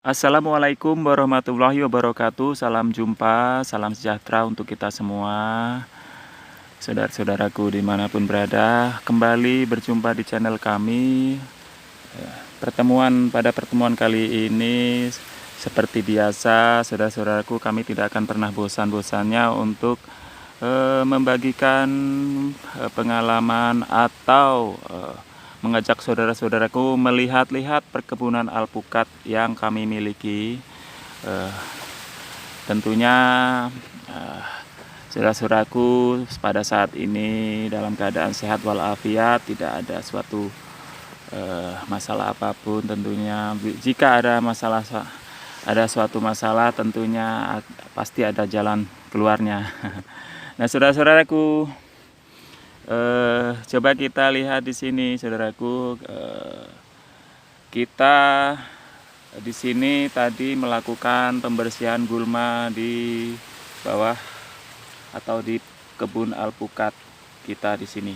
Assalamualaikum warahmatullahi wabarakatuh. Salam jumpa, salam sejahtera untuk kita semua. Saudara-saudaraku dimanapun berada, kembali berjumpa di channel kami. Pada pertemuan kali ini, seperti biasa, saudara-saudaraku, kami tidak akan pernah bosan-bosannya untuk membagikan pengalaman atau mengajak saudara-saudaraku melihat-lihat perkebunan alpukat yang kami miliki. Tentunya saudara-saudaraku pada saat ini dalam keadaan sehat walafiat, tidak ada suatu masalah apapun. Tentunya jika ada suatu masalah, tentunya pasti ada jalan keluarnya. Nah, saudara-saudaraku, coba kita lihat di sini, saudaraku. Kita di sini tadi melakukan pembersihan gulma di bawah atau di kebun alpukat kita di sini.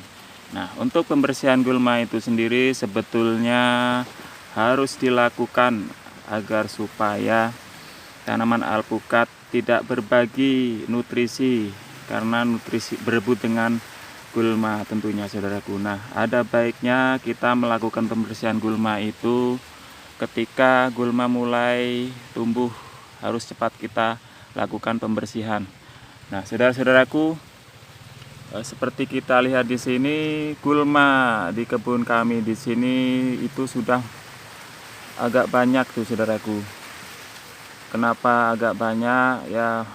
Nah, untuk pembersihan gulma itu sendiri sebetulnya harus dilakukan agar supaya tanaman alpukat tidak berbagi nutrisi, karena nutrisi berebut dengan gulma tentunya, saudaraku. Nah, ada baiknya kita melakukan pembersihan gulma itu ketika gulma mulai tumbuh, harus cepat kita lakukan pembersihan. Nah, saudara-saudaraku, seperti kita lihat di sini, gulma di kebun kami di sini itu sudah agak banyak tuh, saudaraku. Kenapa agak banyak? Ya,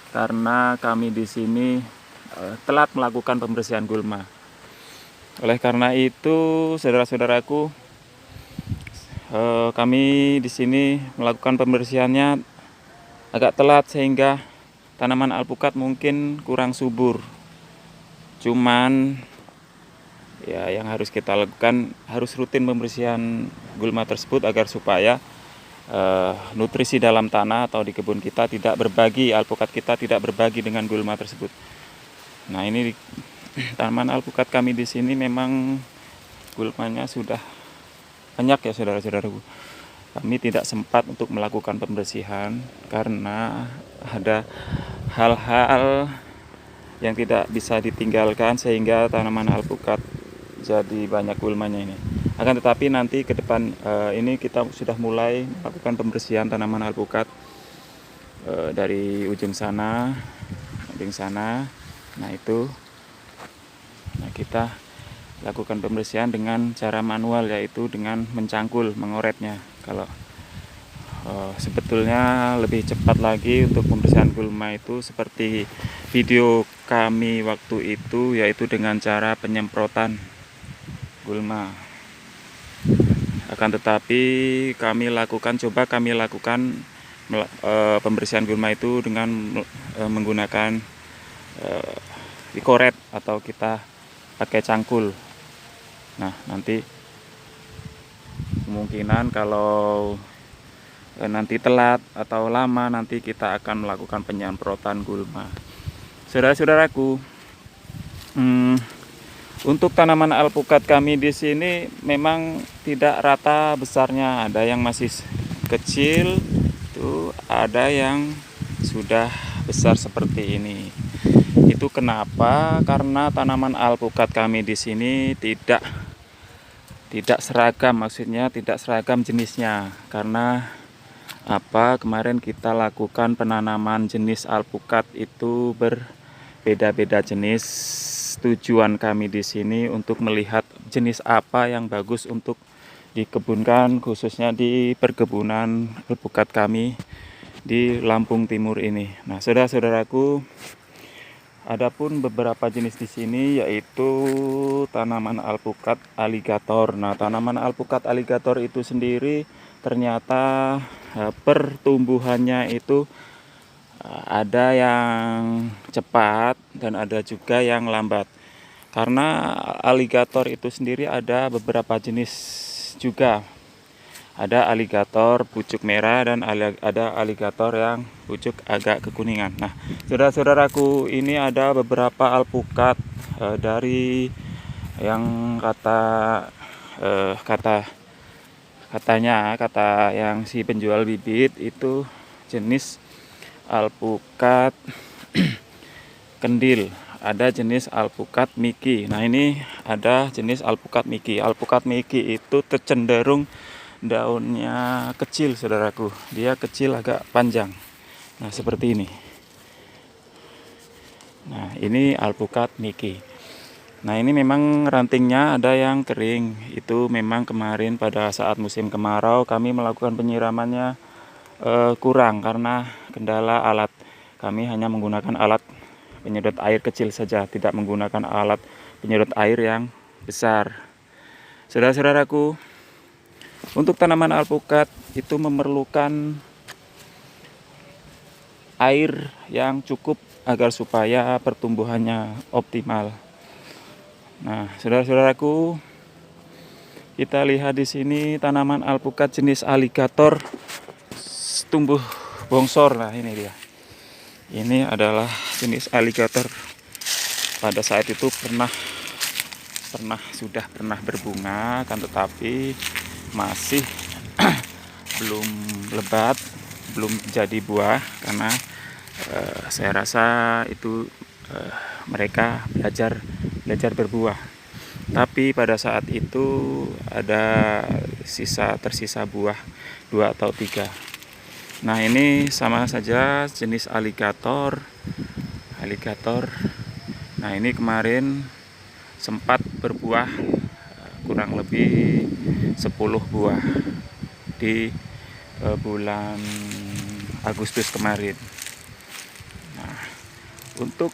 karena kami di sini telat melakukan pembersihan gulma. Oleh karena itu, saudara-saudaraku, kami di sini melakukan pembersihannya agak telat sehingga tanaman alpukat mungkin kurang subur. Cuman ya, yang harus kita lakukan, harus rutin pembersihan gulma tersebut agar supaya nutrisi dalam tanah atau di kebun kita tidak berbagi, alpukat kita tidak berbagi dengan gulma tersebut. Nah, ini tanaman alpukat kami di sini memang gulmanya sudah banyak ya, saudara-saudaraku. Kami tidak sempat untuk melakukan pembersihan karena ada hal-hal yang tidak bisa ditinggalkan sehingga tanaman alpukat jadi banyak gulmanya ini. Akan tetapi nanti ke depan ini kita sudah mulai melakukan pembersihan tanaman alpukat dari ujung sana. Nah, itu. Nah, kita lakukan pembersihan dengan cara manual, yaitu dengan mencangkul, mengoretnya. Kalau sebetulnya lebih cepat lagi untuk pembersihan gulma itu seperti video kami waktu itu, yaitu dengan cara penyemprotan gulma. Akan tetapi kami lakukan pembersihan gulma itu dengan menggunakan dikoret atau kita pakai cangkul. Nah, nanti kemungkinan kalau nanti telat atau lama, nanti kita akan melakukan penyemprotan gulma. Saudara-saudaraku, untuk tanaman alpukat kami di sini memang tidak rata besarnya. Ada yang masih kecil, tuh ada yang sudah besar seperti ini. Itu kenapa? Karena tanaman alpukat kami di sini tidak seragam, maksudnya tidak seragam jenisnya. Karena apa? Kemarin kita lakukan penanaman jenis alpukat itu berbeda-beda jenis. Tujuan kami di sini untuk melihat jenis apa yang bagus untuk dikebunkan, khususnya di perkebunan alpukat kami di Lampung Timur ini. Nah, saudara-saudaraku, adapun beberapa jenis di sini yaitu tanaman alpukat aligator. Nah, tanaman alpukat aligator itu sendiri ternyata pertumbuhannya itu ada yang cepat dan ada juga yang lambat. Karena aligator itu sendiri ada beberapa jenis juga. Ada aligator pucuk merah dan ada aligator yang pucuk agak kekuningan. Nah, saudara-saudaraku, ini ada beberapa alpukat dari yang kata kata yang si penjual bibit itu jenis alpukat kendil, ada jenis alpukat miki. Nah, ini ada jenis alpukat miki. Alpukat miki itu cenderung daunnya kecil, saudaraku. Dia kecil, agak panjang. Nah, seperti ini. Nah, ini alpukat miki. Nah, ini memang rantingnya ada yang kering. Itu memang kemarin pada saat musim kemarau kami melakukan penyiramannya kurang karena kendala alat. Kami hanya menggunakan alat penyedot air kecil saja, tidak menggunakan alat penyedot air yang besar. Saudara-saudaraku, untuk tanaman alpukat itu memerlukan air yang cukup agar supaya pertumbuhannya optimal. Nah, saudara-saudaraku, kita lihat di sini tanaman alpukat jenis aligator tumbuh bongsor. Nah, ini dia. Ini adalah jenis aligator. Pada saat itu sudah pernah berbunga, kan, tetapi masih belum lebat, belum jadi buah karena saya rasa itu mereka belajar berbuah. Tapi pada saat itu ada tersisa buah 2 atau 3. Nah, ini sama saja jenis aligator. Nah, ini kemarin sempat berbuah kurang lebih 10 buah di bulan Agustus kemarin. Nah, untuk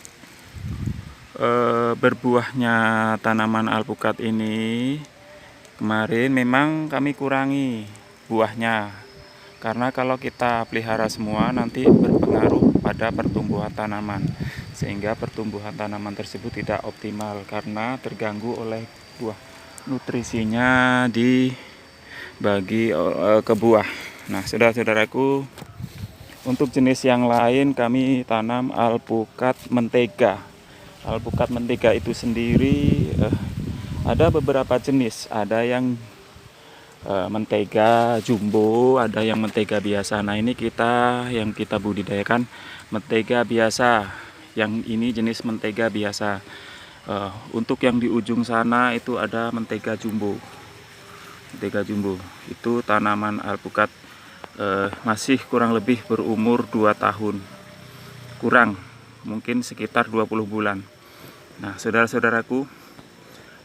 berbuahnya tanaman alpukat ini kemarin memang kami kurangi buahnya, karena kalau kita pelihara semua nanti berpengaruh pada pertumbuhan tanaman, sehingga pertumbuhan tanaman tersebut tidak optimal karena terganggu oleh buah. Nutrisinya dibagi ke buah. Nah, saudara-saudaraku, untuk jenis yang lain kami tanam alpukat mentega. Alpukat mentega itu sendiri ada beberapa jenis. Ada yang mentega jumbo, ada yang mentega biasa. Nah, ini yang kita budidayakan mentega biasa. Yang ini jenis mentega biasa. Untuk yang di ujung sana itu ada mentega jumbo. Mentega jumbo itu tanaman alpukat masih kurang lebih berumur 2 tahun. Kurang, mungkin sekitar 20 bulan. Nah, saudara-saudaraku,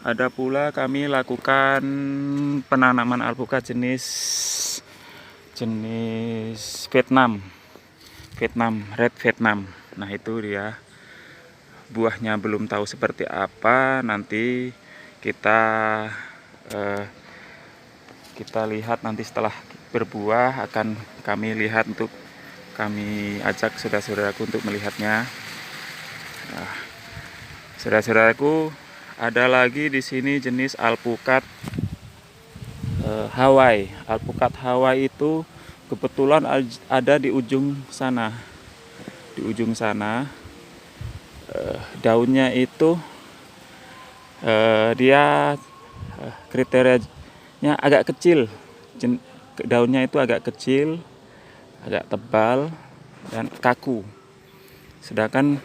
ada pula kami lakukan penanaman alpukat jenis Vietnam, Red Vietnam. Nah, itu dia. Buahnya belum tahu seperti apa. Nanti kita lihat nanti setelah berbuah, akan kami lihat, untuk kami ajak saudara-saudaraku untuk melihatnya. Nah, saudara-saudaraku, ada lagi di sini jenis alpukat Hawaii. Alpukat Hawaii itu kebetulan ada di ujung sana. Di ujung sana, daunnya itu dia kriterianya agak kecil. Daunnya itu agak kecil, agak tebal dan kaku. Sedangkan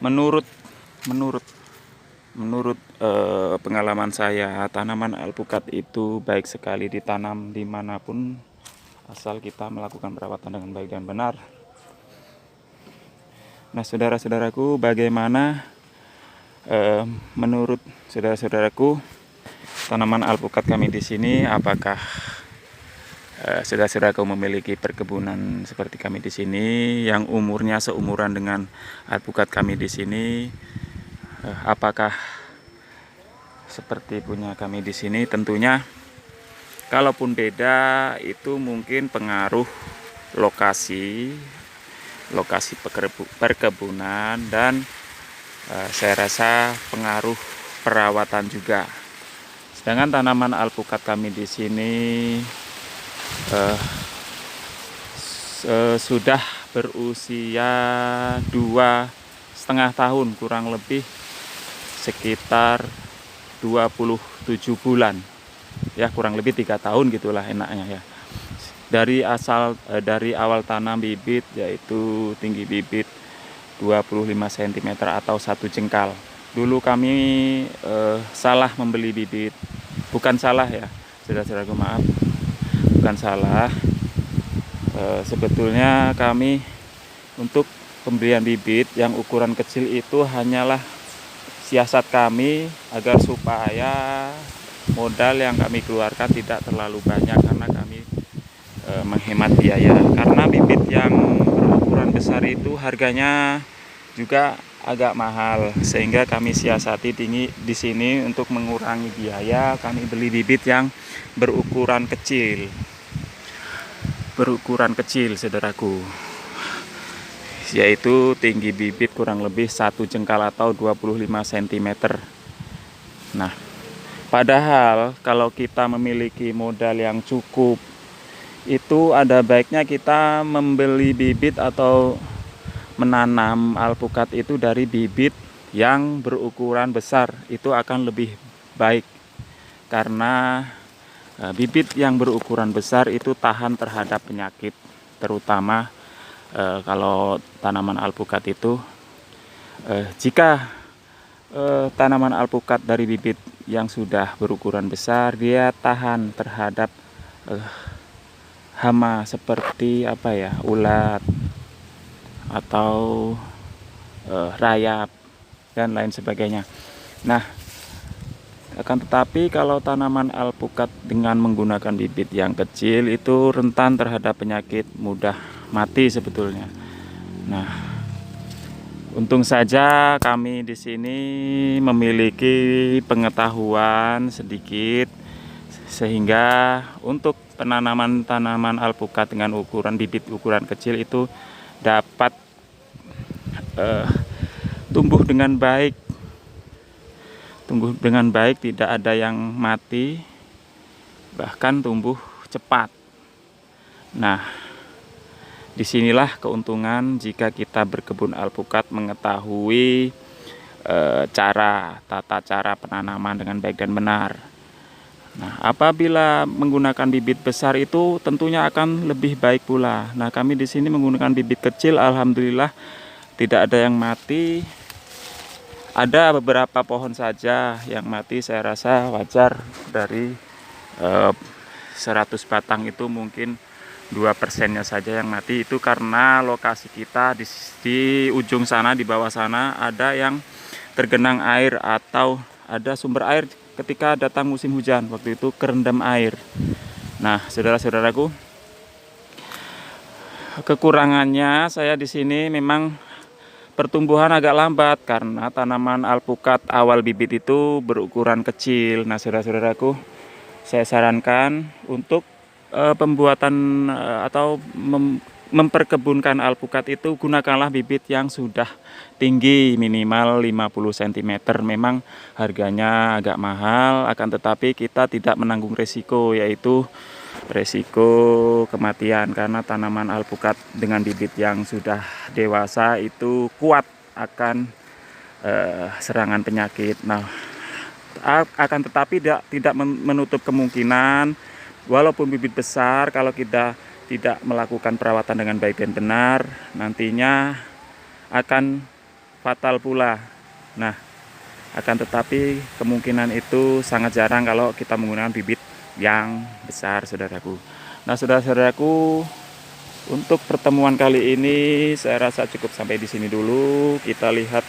menurut pengalaman saya, tanaman alpukat itu baik sekali ditanam dimanapun, asal kita melakukan perawatan dengan baik dan benar. Nah, saudara-saudaraku, bagaimana menurut saudara-saudaraku tanaman alpukat kami di sini? Apakah saudara-saudaraku memiliki perkebunan seperti kami di sini yang umurnya seumuran dengan alpukat kami di sini? Apakah seperti punya kami di sini? Tentunya kalaupun beda, itu mungkin pengaruh lokasi perkebunan, dan saya rasa pengaruh perawatan juga. Sedangkan tanaman alpukat kami di sini sudah berusia 2,5 tahun, kurang lebih sekitar 20 7 bulan. Ya kurang lebih 3 tahun gitulah enaknya ya. Dari awal tanam bibit, yaitu tinggi bibit 25 cm atau 1 jengkal. Dulu kami salah membeli bibit. Bukan salah ya, saudara-saudaraku, maaf. Bukan salah. Sebetulnya kami untuk pembelian bibit yang ukuran kecil itu hanyalah siasat kami agar supaya modal yang kami keluarkan tidak terlalu banyak, karena kami menghemat biaya. Karena bibit yang berukuran besar itu harganya juga agak mahal, sehingga kami siasati di sini untuk mengurangi biaya. Kami beli bibit yang berukuran kecil, saudaraku, yaitu tinggi bibit kurang lebih 1 jengkal atau 25 cm. Nah, padahal kalau kita memiliki modal yang cukup, itu ada baiknya kita membeli bibit atau menanam alpukat itu dari bibit yang berukuran besar. Itu akan lebih baik, karena bibit yang berukuran besar itu tahan terhadap penyakit, terutama kalau tanaman alpukat itu, jika tanaman alpukat dari bibit yang sudah berukuran besar, dia tahan terhadap hama seperti ulat atau rayap dan lain sebagainya. Nah, akan tetapi kalau tanaman alpukat dengan menggunakan bibit yang kecil itu rentan terhadap penyakit, mudah mati sebetulnya. Nah, untung saja kami di sini memiliki pengetahuan sedikit, sehingga untuk penanaman tanaman alpukat dengan bibit ukuran kecil itu dapat tumbuh dengan baik, tidak ada yang mati, bahkan tumbuh cepat. Nah, disinilah keuntungan jika kita berkebun alpukat mengetahui tata cara penanaman dengan baik dan benar. Nah, apabila menggunakan bibit besar itu tentunya akan lebih baik pula. Nah, kami di sini menggunakan bibit kecil, alhamdulillah tidak ada yang mati. Ada beberapa pohon saja yang mati, saya rasa wajar. Dari 100 batang itu mungkin 2%-nya saja yang mati. Itu karena lokasi kita di ujung sana, di bawah sana ada yang tergenang air atau ada sumber air ketika datang musim hujan. Waktu itu kerendam air. Nah, saudara-saudaraku, kekurangannya saya di sini memang pertumbuhan agak lambat karena tanaman alpukat awal bibit itu berukuran kecil. Nah, saudara-saudaraku, saya sarankan untuk pembuatan atau memperkebunkan alpukat itu gunakanlah bibit yang sudah tinggi, minimal 50 cm. Memang harganya agak mahal, akan tetapi kita tidak menanggung resiko, yaitu resiko kematian, karena tanaman alpukat dengan bibit yang sudah dewasa itu kuat akan serangan penyakit. Nah, akan tetapi tidak menutup kemungkinan, walaupun bibit besar, kalau kita tidak melakukan perawatan dengan baik dan benar, nantinya akan fatal pula. Nah, akan tetapi kemungkinan itu sangat jarang kalau kita menggunakan bibit yang besar, saudaraku. Nah, saudara-saudaraku, untuk pertemuan kali ini saya rasa cukup sampai di sini dulu. Kita lihat,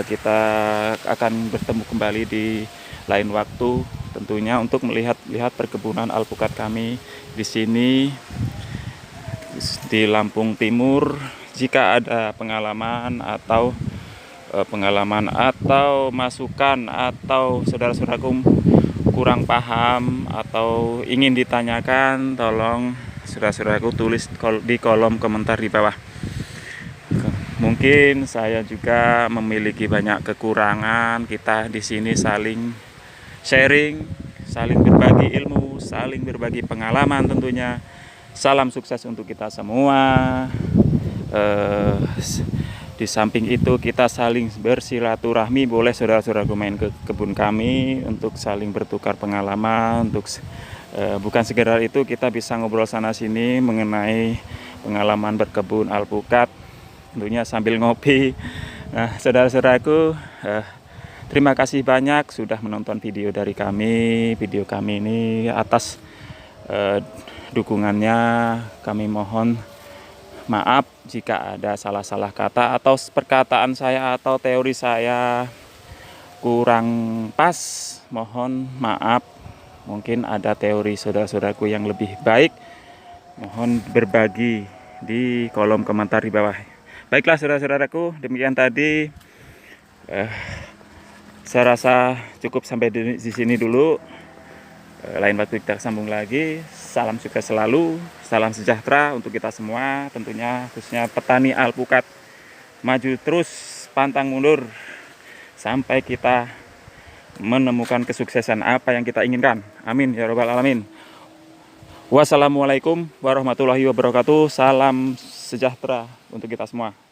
kita akan bertemu kembali di lain waktu, tentunya untuk melihat perkebunan alpukat kami di sini di Lampung Timur. Jika ada pengalaman atau masukan, atau saudara-saudaraku kurang paham atau ingin ditanyakan, tolong saudara-saudaraku tulis di kolom komentar di bawah. Mungkin saya juga memiliki banyak kekurangan. Kita di sini saling sharing, saling berbagi ilmu, saling berbagi pengalaman tentunya. Salam sukses untuk kita semua. Di samping itu kita saling bersilaturahmi, boleh saudara-saudaraku main ke kebun kami untuk saling bertukar pengalaman, untuk bukan sekedar itu, kita bisa ngobrol sana sini mengenai pengalaman berkebun alpukat, tentunya sambil ngopi. Nah, saudara-saudaraku, terima kasih banyak sudah menonton video dari kami. Video kami ini atas dukungannya kami mohon maaf jika ada salah-salah kata atau perkataan saya atau teori saya kurang pas. Mohon maaf. Mungkin ada teori saudara-saudaraku yang lebih baik. Mohon berbagi di kolom komentar di bawah. Baiklah saudara-saudaraku, demikian tadi. Saya rasa cukup sampai di sini dulu. Lain waktu kita sambung lagi. Salam sukses selalu, salam sejahtera untuk kita semua, tentunya khususnya petani alpukat. Maju terus, pantang mundur sampai kita menemukan kesuksesan apa yang kita inginkan. Amin ya robbal alamin. Wassalamualaikum warahmatullahi wabarakatuh. Salam sejahtera untuk kita semua.